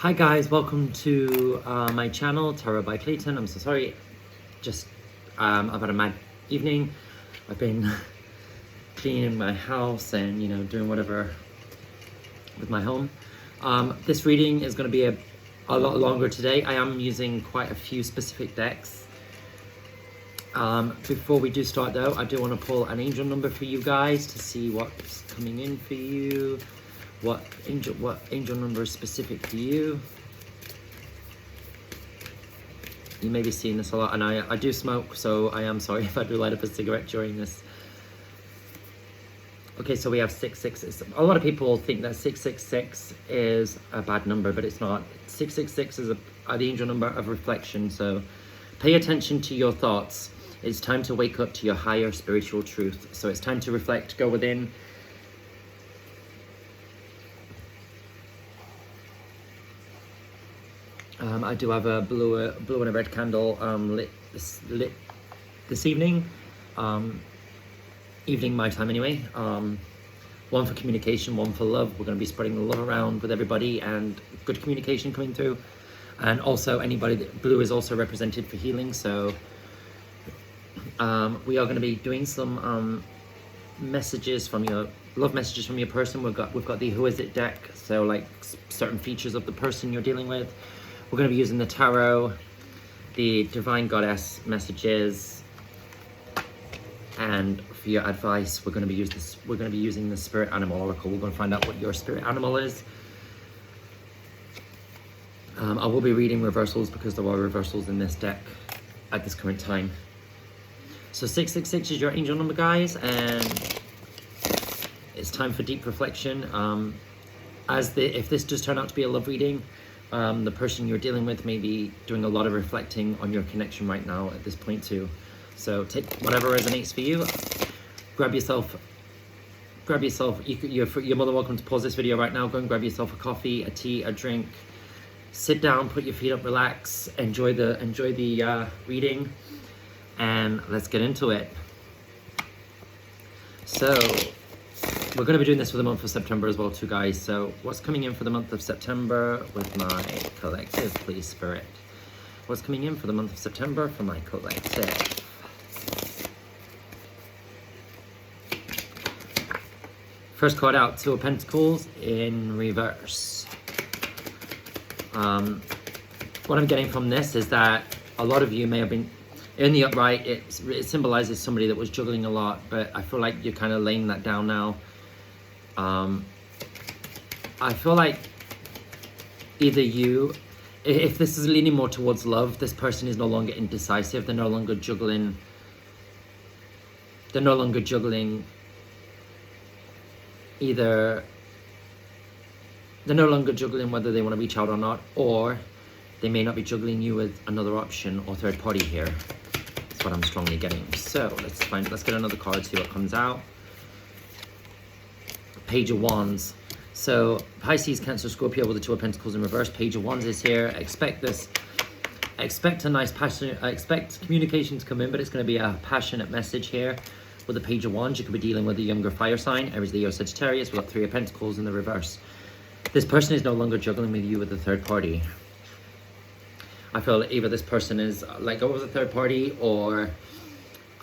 Hi guys, welcome to my channel, Tarot by Clayton. I'm so sorry, just I've had a mad evening. I've been cleaning my house and doing whatever with my home. This reading is going to be a lot longer today. I am using quite a few specific decks. Before we do start though, I do want to pull an angel number for you guys to see what's coming in for you. What angel number is specific to you. You may be seeing this a lot, and I do smoke, so I am sorry if I do light up a cigarette during this. Okay, so we have 666. A lot of people think that 666 is a bad number, but it's not. 666 is the angel number of reflection, so pay attention to your thoughts. It's time to wake up to your higher spiritual truth. So it's time to reflect, go within. I do have a blue and a red candle lit this evening, evening my time anyway. One for communication, one for love. We're going to be spreading the love around with everybody and good communication coming through. And also blue is also represented for healing. So we are going to be doing some messages from your love messages from your person. We've got the Who Is It deck. So like certain features of the person you're dealing with. We're going to be using the tarot, the divine goddess messages, and for your advice, we're going to be using the spirit animal oracle. We're going to find out what your spirit animal is. I will be reading reversals because there are reversals in this deck at this current time. So 666 is your angel number, guys, and it's time for deep reflection. If this does turn out to be a love reading, the person you're dealing with may be doing a lot of reflecting on your connection right now at this point too. So take whatever resonates for you. Grab yourself. You're more than welcome to pause this video right now. Go and grab yourself a coffee, a tea, a drink. Sit down, put your feet up, relax, enjoy the reading, and let's get into it. So we're going to be doing this for the month of September as well too, guys. So what's coming in for the month of September with my collective, please, Spirit? What's coming in for the month of September for my collective? First card out, Two of Pentacles in reverse. What I'm getting from this is that a lot of you may have been in the upright. It symbolizes somebody that was juggling a lot, but I feel like you're kind of laying that down now. I feel like either you, if this is leaning more towards love, this person is no longer indecisive. They're no longer juggling. They're no longer juggling either. They're no longer juggling whether they want to reach out or not, or they may not be juggling you with another option or third party here. That's what I'm strongly getting. So let's get another card, see what comes out. Page of Wands. So Pisces, Cancer, Scorpio with the Two of Pentacles in reverse. Page of Wands is here. Expect this. Expect a nice passion. Expect communication to come in, but it's going to be a passionate message here. With the Page of Wands, you could be dealing with a younger fire sign, Aries, Leo, Sagittarius. We've got Three of Pentacles in the reverse. This person is no longer juggling with you with a third party. I feel either this person is let go of a third party, or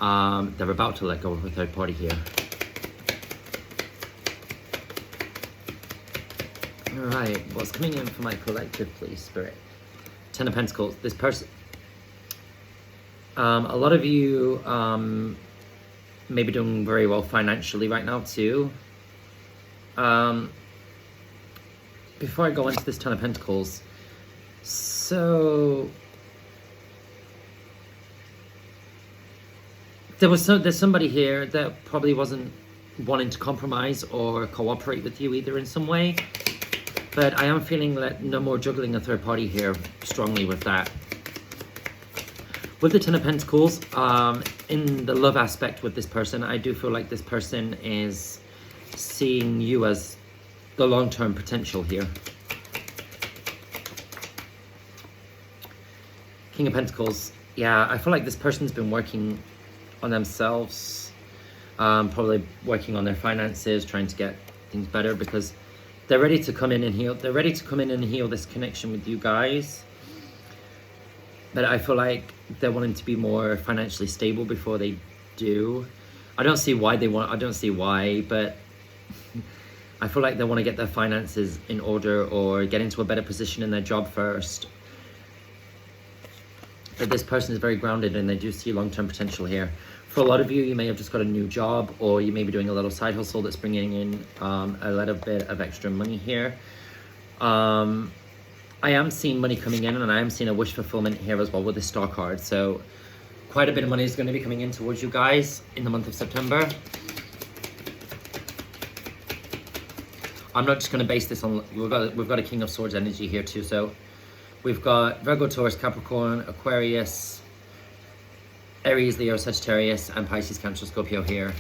they're about to let go of a third party here. Alright, what's coming in for my collective, please, Spirit? Ten of Pentacles. This person, a lot of you may be doing very well financially right now too. Before I go into this Ten of Pentacles, so there's somebody here that probably wasn't wanting to compromise or cooperate with you either in some way. But I am feeling that no more juggling a third party here strongly with that. With the Ten of Pentacles, in the love aspect with this person, I do feel like this person is seeing you as the long-term potential here. King of Pentacles. Yeah, I feel like this person's been working on themselves, probably working on their finances, trying to get things better, because They're ready to come in and heal. They're ready to come in and heal this connection with you guys. But I feel like they're wanting to be more financially stable before they do. I don't see why they want, I don't see why, but I feel like they want to get their finances in order or get into a better position in their job first. But this person is very grounded and they do see long-term potential here. For a lot of you, you may have just got a new job, or you may be doing a little side hustle that's bringing in a little bit of extra money here. I am seeing money coming in, and I am seeing a wish fulfillment here as well with the star card. So quite a bit of money is going to be coming in towards you guys in the month of September. I'm not just going to base this on, we've got a King of Swords energy here too. So we've got Virgo, Taurus, Capricorn, Aquarius, Aries, Leo, Sagittarius, and Pisces, Cancer, Scorpio here.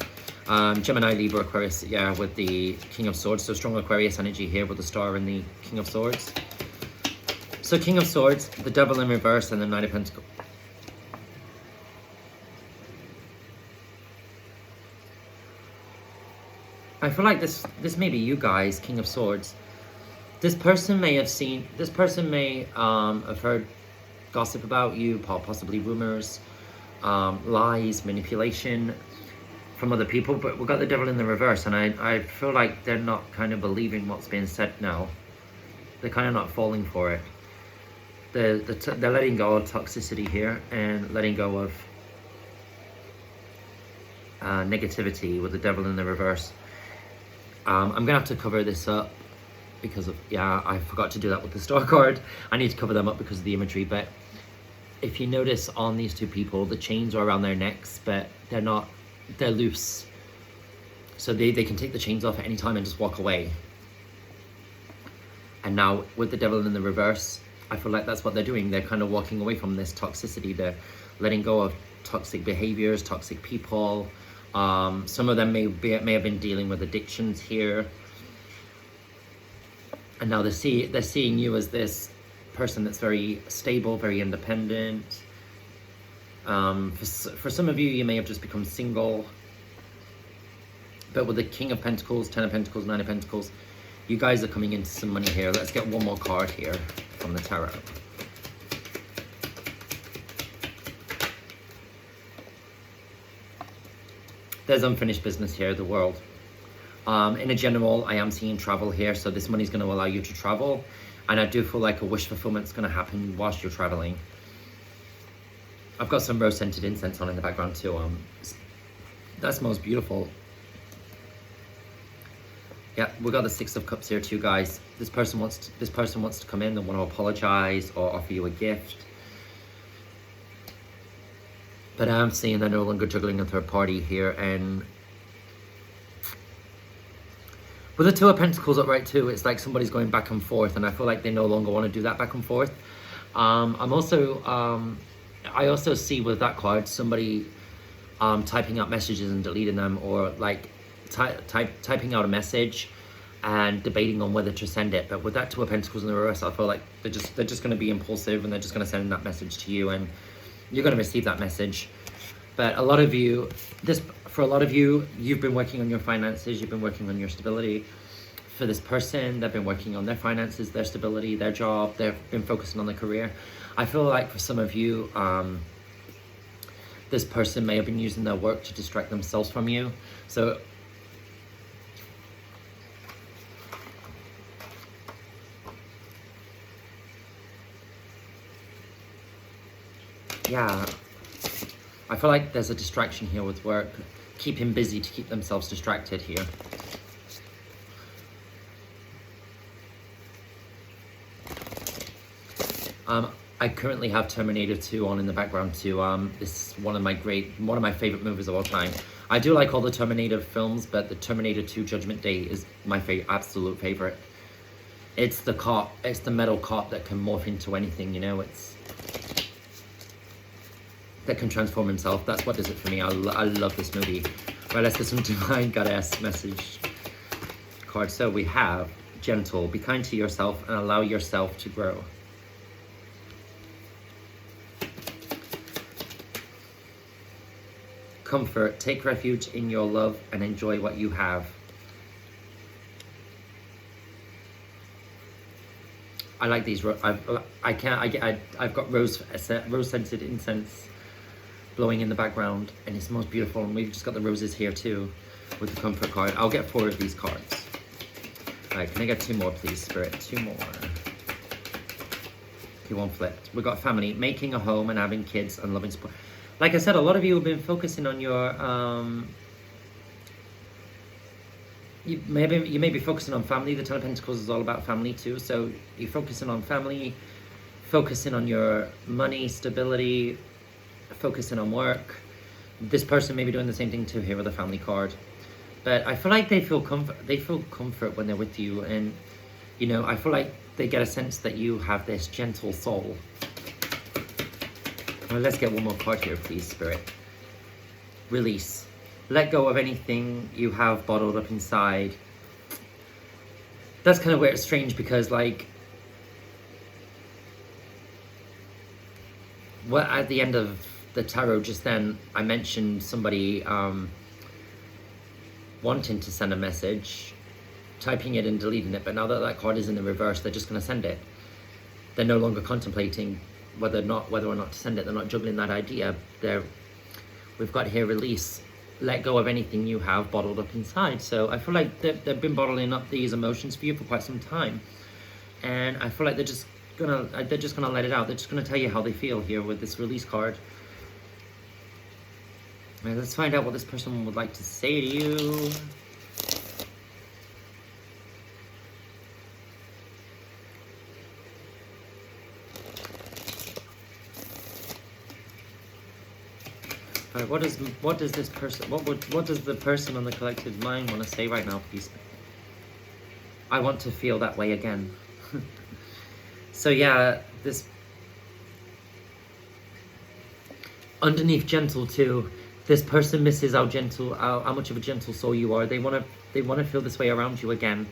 Gemini, Libra, Aquarius, yeah, with the King of Swords. So strong Aquarius energy here with the star and the King of Swords. So King of Swords, the Devil in reverse, and the Knight of Pentacles. I feel like this may be you guys, King of Swords. This person may have seen, this person may have heard gossip about you, possibly rumors, lies, manipulation from other people, but we've got the Devil in the reverse, and I feel like they're not kind of believing what's being said now. They're kind of not falling for it. They're letting go of toxicity here and letting go of negativity with the Devil in the reverse. I'm gonna have to cover this up because of, yeah, I forgot to do that with the star card. I need to cover them up because of the imagery, but if you notice on these two people, the chains are around their necks, but they're not, they're loose. So they can take the chains off at any time and just walk away. And now with the Devil in the reverse, I feel like that's what they're doing. They're kind of walking away from this toxicity. They're letting go of toxic behaviors, toxic people. Some of them may have been dealing with addictions here. And now they're seeing you as this person that's very stable, very independent. For some of you, you may have just become single. But with the King of Pentacles, Ten of Pentacles, Nine of Pentacles, you guys are coming into some money here. Let's get one more card here from the tarot. There's unfinished business here, the World. In a general, I am seeing travel here, so this money is going to allow you to travel. And I do feel like a wish fulfillment is going to happen whilst you're traveling. I've got some rose-scented incense on in the background too. That smells beautiful. Yeah, we got the Six of Cups here too, guys. This person wants to come in. They want to apologize or offer you a gift. But I'm seeing they're no longer juggling a third party here, and with the Two of Pentacles upright too, it's like somebody's going back and forth, and I feel like they no longer want to do that back and forth. I also see with that card somebody typing out messages and deleting them, or like typing out a message and debating on whether to send it. But with that Two of Pentacles in the reverse, I feel like they're just going to be impulsive, and they're just going to send that message to you, and you're going to receive that message. But a lot of you, for a lot of you, you've been working on your finances, you've been working on your stability. For this person, they've been working on their finances, their stability, their job, they've been focusing on their career. I feel like for some of you, this person may have been using their work to distract themselves from you. So yeah, I feel like there's a distraction here with work. Keep him busy to keep themselves distracted here. I currently have Terminator 2 on in the background too. This is one of my favorite movies of all time. I do like all the Terminator films, but the Terminator 2 Judgment Day is my absolute favorite. It's the cop, it's the metal cop that can morph into anything, you know, that can transform himself. That's what does it for me. I love this movie. Right, let's get some Divine Goddess message card. So we have Gentle, be kind to yourself and allow yourself to grow. Comfort, take refuge in your love and enjoy what you have. I like these. I've got rose scented incense blowing in the background, and it's the most beautiful. And we've just got the roses here too, with the comfort card. I'll get 4 of these cards. All right, can I get 2 more, please, Spirit? 2 more. Okay, 1 flipped. We've got family, making a home and having kids and loving support. Like I said, a lot of you have been focusing on your you may be focusing on family. The Ten of Pentacles is all about family too. So you're focusing on family, focusing on your money, stability, focusing on work. This person may be doing the same thing too here with a family card. But I feel like they feel comfort when they're with you, and you know, I feel like they get a sense that you have this gentle soul. Well, let's get 1 more card here, please, Spirit. Release. Let go of anything you have bottled up inside. That's kind of where it's strange, because like, what at the end of the tarot just then, I mentioned somebody wanting to send a message, typing it and deleting it, but now that that card is in the reverse, they're just going to send it. They're no longer contemplating whether or not to send it. They're not juggling that idea. We've got here release. Let go of anything you have bottled up inside. So I feel like they've been bottling up these emotions for you for quite some time, and I feel like they're just gonna let it out. They're just gonna tell you how they feel here with this release card. Right, let's find out what this person would like to say to you. Right, what does this person, what does the person on the collective mind want to say right now, please? I want to feel that way again. So yeah, this underneath gentle too. This person misses how gentle, how much of a gentle soul you are. They want to feel this way around you again.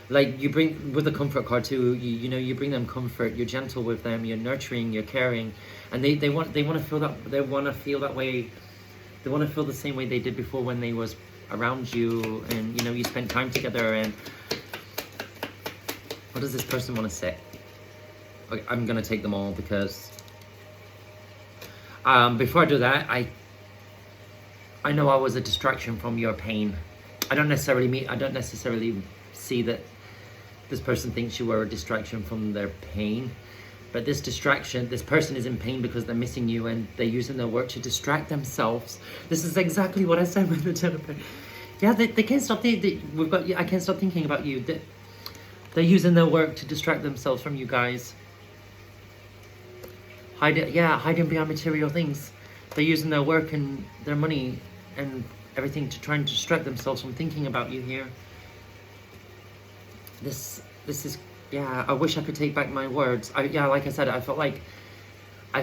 Like you bring with the comfort card too. You know, you bring them comfort. You're gentle with them. You're nurturing. You're caring, and they want to feel that. They want to feel that way. They want to feel the same way they did before when they was around you, and you know, you spent time together. And what does this person want to say? Okay, I'm gonna take them all because before I do that, I know I was a distraction from your pain. I don't necessarily see that this person thinks you were a distraction from their pain, but this person is in pain because they're missing you, and they're using their work to distract themselves. This is exactly what I said with the Ten of Pentacles. Yeah, they can't stop. I can't stop thinking about you. They're using their work to distract themselves from you guys. Hiding behind material things. They're using their work and their money and everything to try and distract themselves from thinking about you here. This is, yeah, I wish I could take back my words. Like I said, I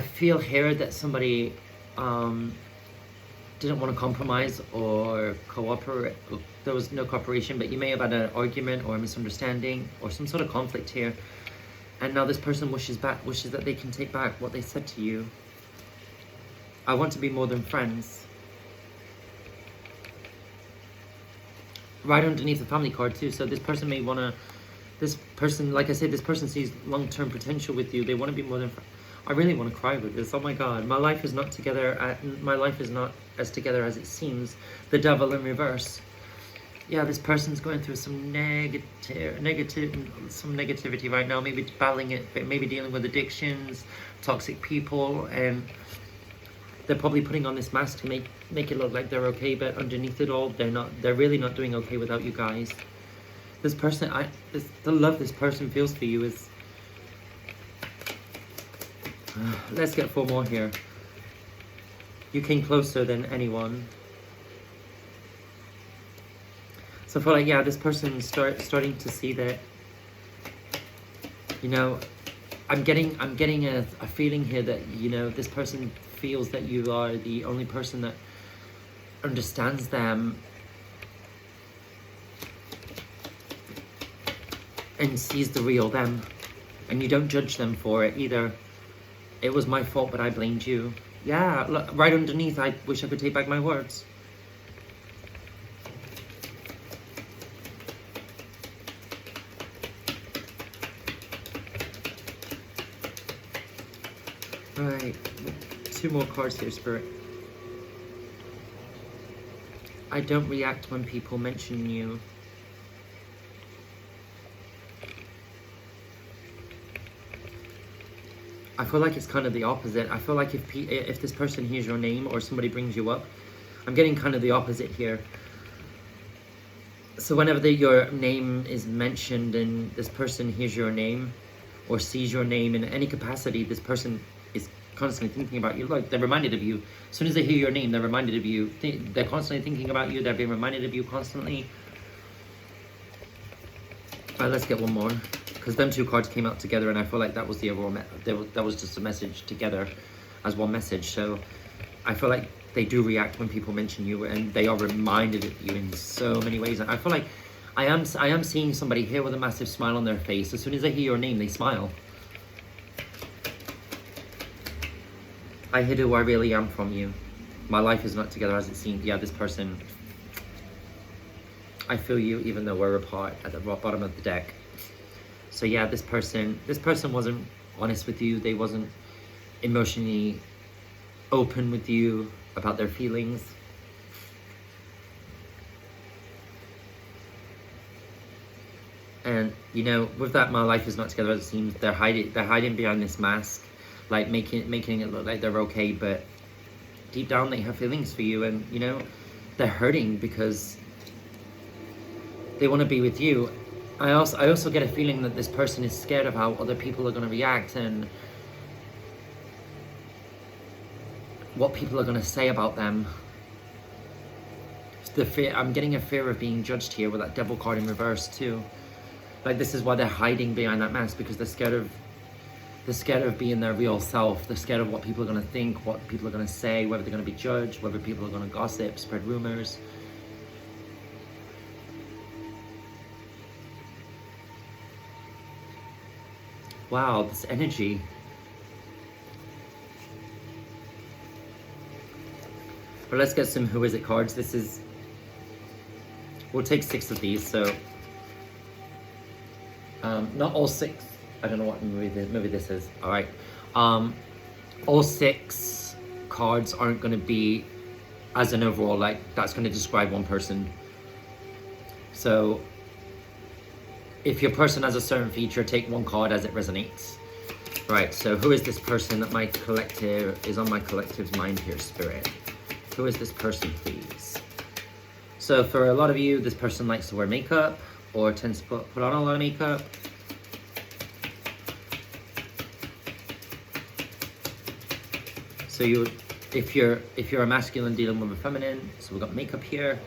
feel here that somebody didn't want to compromise or cooperate. There was no cooperation, but you may have had an argument or a misunderstanding or some sort of conflict here. And now this person wishes that they can take back what they said to you. I want to be more than friends. Right underneath the family card too. So this person may want to, like I said, this person sees long-term potential with you. They want to be more than friends. I really want to cry with this. Oh my God, my life is not together. My life is not as together as it seems. The devil in reverse. Yeah, this person's going through some negativity right now. Maybe battling it, but maybe dealing with addictions, toxic people, and they're probably putting on this mask to make it look like they're okay, but underneath it all, they're not. They're really not doing okay without you guys. This person, the love this person feels for you is. Let's get 4 more here. You came closer than anyone. So I feel like, yeah, this person's starting to see that, you know, I'm getting a feeling here that, you know, this person feels that you are the only person that understands them and sees the real them, and you don't judge them for it either. It was my fault, but I blamed you. Yeah, look, right underneath, I wish I could take back my words. Alright, 2 more cards here, Spirit. I don't react when people mention you. I feel like it's kind of the opposite. I feel like if this person hears your name or somebody brings you up, I'm getting kind of the opposite here. So whenever your name is mentioned and this person hears your name or sees your name in any capacity, this person is constantly thinking about you. Like, they're reminded of you. As soon as they hear your name, they're reminded of you. They're constantly thinking about you. They're being reminded of you constantly. All right, let's get one more. Because them 2 cards came out together, and I feel like that was the overall, that was just a message together as one message. So I feel like they do react when people mention you, and they are reminded of you in so many ways. And I feel like I am seeing somebody here with a massive smile on their face. As soon as they hear your name, they smile. I hid who I really am from you. My life is not together as it seemed. Yeah, this person. I feel you even though we're apart at the bottom of the deck. So yeah, this person wasn't honest with you. They wasn't emotionally open with you about their feelings. And you know, with that, my life is not together as it seems. They're hiding behind this mask, like making it look like they're okay, but deep down they have feelings for you, and you know, they're hurting because they want to be with you. I also get a feeling that this person is scared of how other people are going to react and what people are going to say about them. The fear, I'm getting a fear of being judged here with that Devil card in reverse too. Like, this is why they're hiding behind that mask, because they're scared of being their real self. They're scared of what people are going to think, what people are going to say, whether they're going to be judged, whether people are going to gossip, spread rumors. Wow, this energy. But let's get some who is it cards. This is, we'll take 6 of these, so not all 6. I don't know what movie this is. All right, all 6 cards aren't going to be as an overall, like that's going to describe one person. So if your person has a certain feature, take one card as it resonates. Right, so who is this person that my collective is on my collective's mind here, Spirit? Who is this person, please? So for a lot of you, this person likes to wear makeup or tends to put on a lot of makeup. So if you're a masculine dealing with a feminine, so we've got makeup here.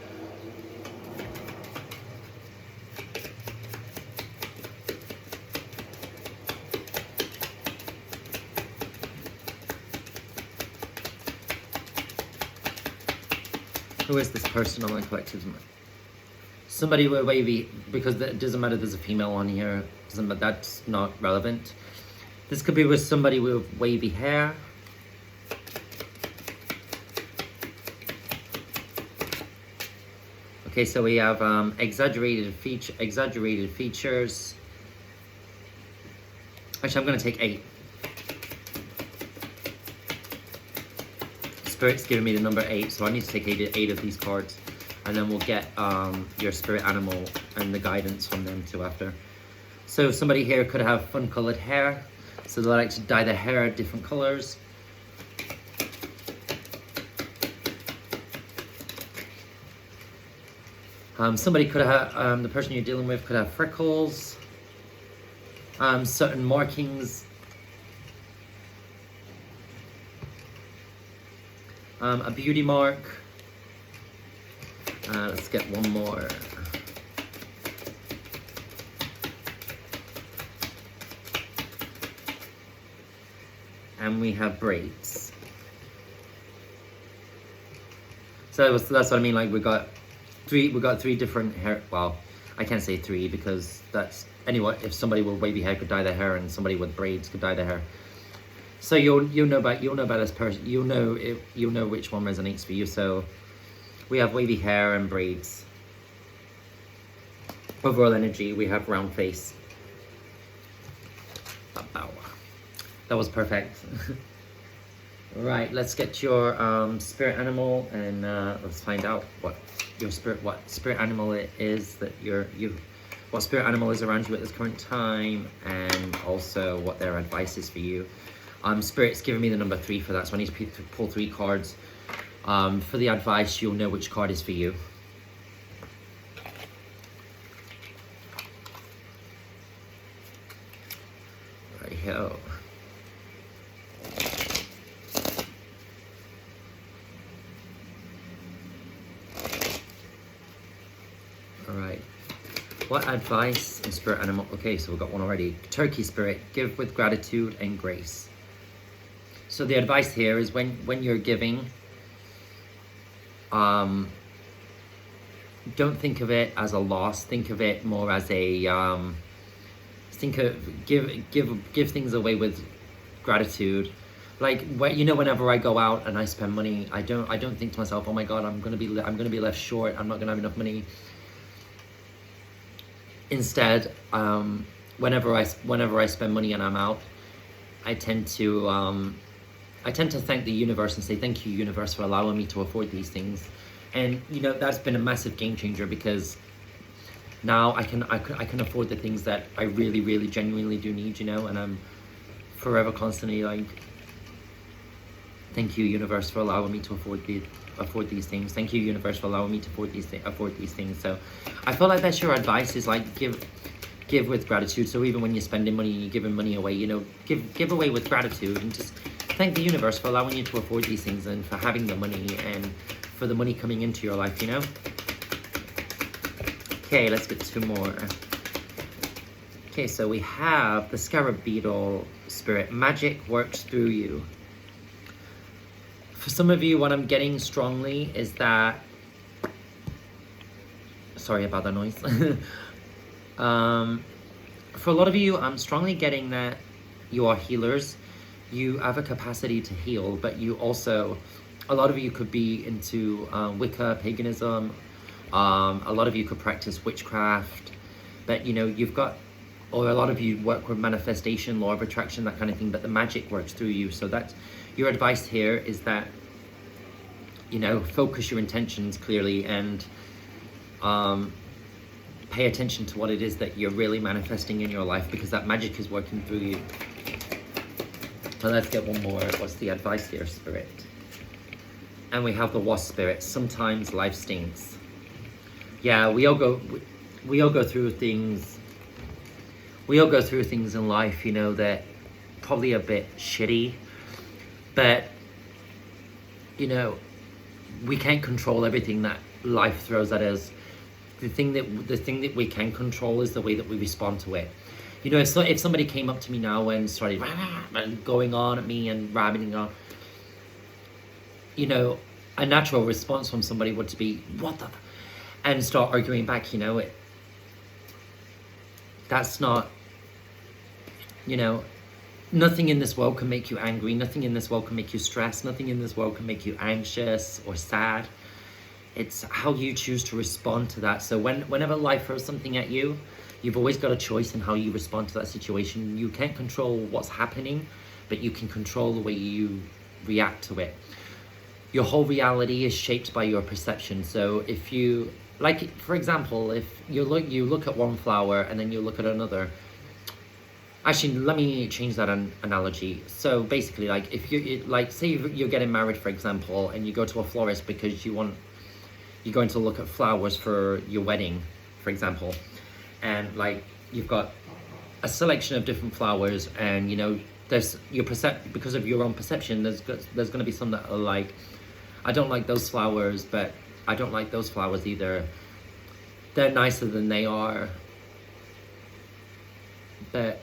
Who is this person on my collective's mind? Somebody with wavy, because it doesn't matter there's a female on here, that's not relevant. This could be with somebody with wavy hair. Okay, so we have exaggerated features. Actually, I'm going to take 8. Spirit's giving me the number 8, so I need to take 8 of these cards, and then we'll get your spirit animal and the guidance from them too after. So somebody here could have fun colored hair, so they like to dye their hair different colors. Somebody could have, the person you're dealing with could have freckles, certain markings, a beauty mark. Let's get one more. And we have braids. So that's what I mean, like we got 3 different hair, well, I can't say 3 because that's, anyway, if somebody with wavy hair could dye their hair and somebody with braids could dye their hair. So you'll know about this person, you'll know which one resonates for you. So we have wavy hair and braids. Overall energy, we have round face. Wow. That was perfect. Right, let's get your spirit animal, and let's find out what spirit animal it is that what spirit animal is around you at this current time, and also what their advice is for you. Spirit's giving me the number 3 for that, so I need to pull 3 cards. For the advice, you'll know which card is for you. Right-ho. Alright. What advice and spirit animal? Okay, so we've got one already. Turkey spirit, give with gratitude and grace. So the advice here is when you're giving, don't think of it as a loss. Think of it more as a give things away with gratitude. Like, whenever I go out and I spend money, I don't think to myself, oh my God, I'm gonna be left short. I'm not gonna have enough money. Instead, whenever I spend money and I'm out, I tend to thank the universe and say, thank you, universe, for allowing me to afford these things. And that's been a massive game changer, because now I can afford the things that I really, really genuinely do need, and I'm forever constantly like, thank you, universe, for allowing me to afford these things. Thank you, universe, for allowing me to afford these things. So I feel like that's your advice, is like give with gratitude. So even when you're spending money, you're giving money away, give away with gratitude, and just thank the universe for allowing you to afford these things, and for having the money, and for the money coming into your life, Okay, let's get 2 more. Okay, so we have the scarab beetle spirit. Magic works through you. For some of you, what I'm getting strongly is that, sorry about that noise. For a lot of you, I'm strongly getting that you are healers. You have a capacity to heal, but you also, a lot of you could be into Wicca, paganism. A lot of you could practice witchcraft, but you've got, or a lot of you work with manifestation, law of attraction, that kind of thing, but the magic works through you. So that's your advice here, is that focus your intentions clearly, and pay attention to what it is that you're really manifesting in your life, because that magic is working through you. So let's get one more. What's the advice here, spirit? And we have the wasp spirit. Sometimes life stinks. Yeah, we all go through things. We all go through things in life, that probably a bit shitty, but we can't control everything that life throws at us. The thing that we can control is the way that we respond to it. If somebody came up to me now and started going on at me and rabbiting on, a natural response from somebody would be, what the, and start arguing back. That's not, nothing in this world can make you angry. Nothing in this world can make you stressed. Nothing in this world can make you anxious or sad. It's how you choose to respond to that. So whenever life throws something at you, you've always got a choice in how you respond to that situation. You can't control what's happening, but you can control the way you react to it. Your whole reality is shaped by your perception. So if you, like, for example, if you look at one flower and then you look at another. Actually, let me change that analogy. So basically, like, if say you're getting married, for example, and you go to a florist because you're going to look at flowers for your wedding, for example, and like you've got a selection of different flowers, and there's because of your own perception, there's going to be some that are like, I don't like those flowers, but I don't like those flowers either. They're nicer than they are, but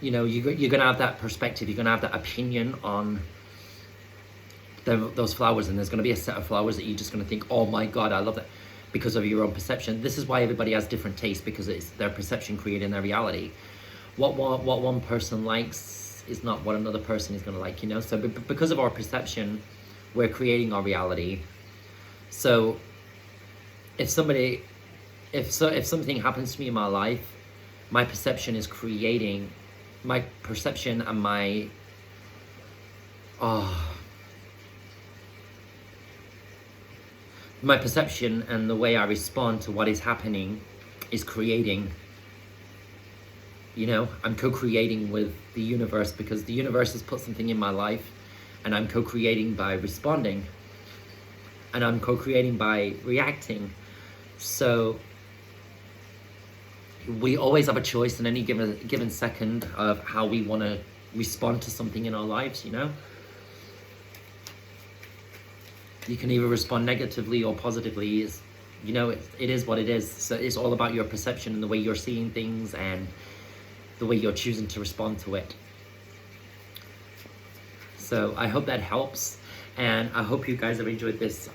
you're gonna have that perspective. You're gonna have that opinion on those flowers, and there's gonna be a set of flowers that you're just gonna think, oh my God, I love that, because of your own perception. This is why everybody has different tastes, because it's their perception creating their reality. What one person likes is not what another person is gonna like. So because of our perception, we're creating our reality. So if something happens to me in my life, my perception is creating, my perception and my my perception and the way I respond to what is happening is creating. You know, I'm co-creating with the universe, because the universe has put something in my life, and I'm co-creating by responding, and I'm co-creating by reacting. So we always have a choice in any given second of how we want to respond to something in our lives, you know. You can either respond negatively or positively. Is, you know, it is what it is. So it's all about your perception and the way you're seeing things and the way you're choosing to respond to it. So I hope that helps, and I hope you guys have enjoyed this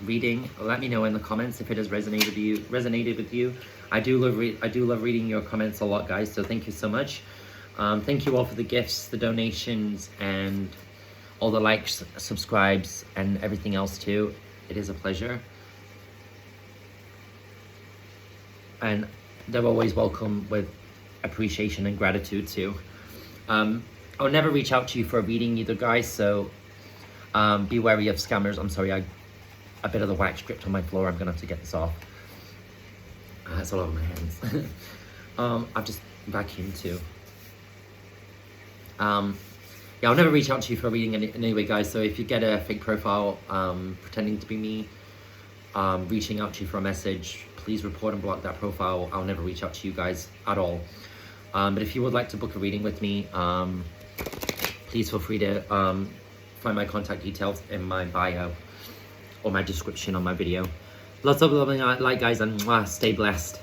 reading. Let me know in the comments if it has resonated with you. I do love reading your comments a lot, guys. So thank you so much. Thank you all for the gifts, the donations, and all the likes, subscribes, and everything else too. It is a pleasure, and they're always welcome with appreciation and gratitude too. I'll never reach out to you for a reading either, guys, so be wary of scammers. I'm sorry, a bit of the wax dripped on my floor. I'm gonna have to get this off. It's all over my hands. I've just vacuumed too. Yeah, I'll never reach out to you for a reading anyway, guys. So if you get a fake profile pretending to be me, reaching out to you for a message, please report and block that profile. I'll never reach out to you guys at all. But if you would like to book a reading with me, please feel free to find my contact details in my bio or my description on my video. Lots of love and light, guys, and stay blessed.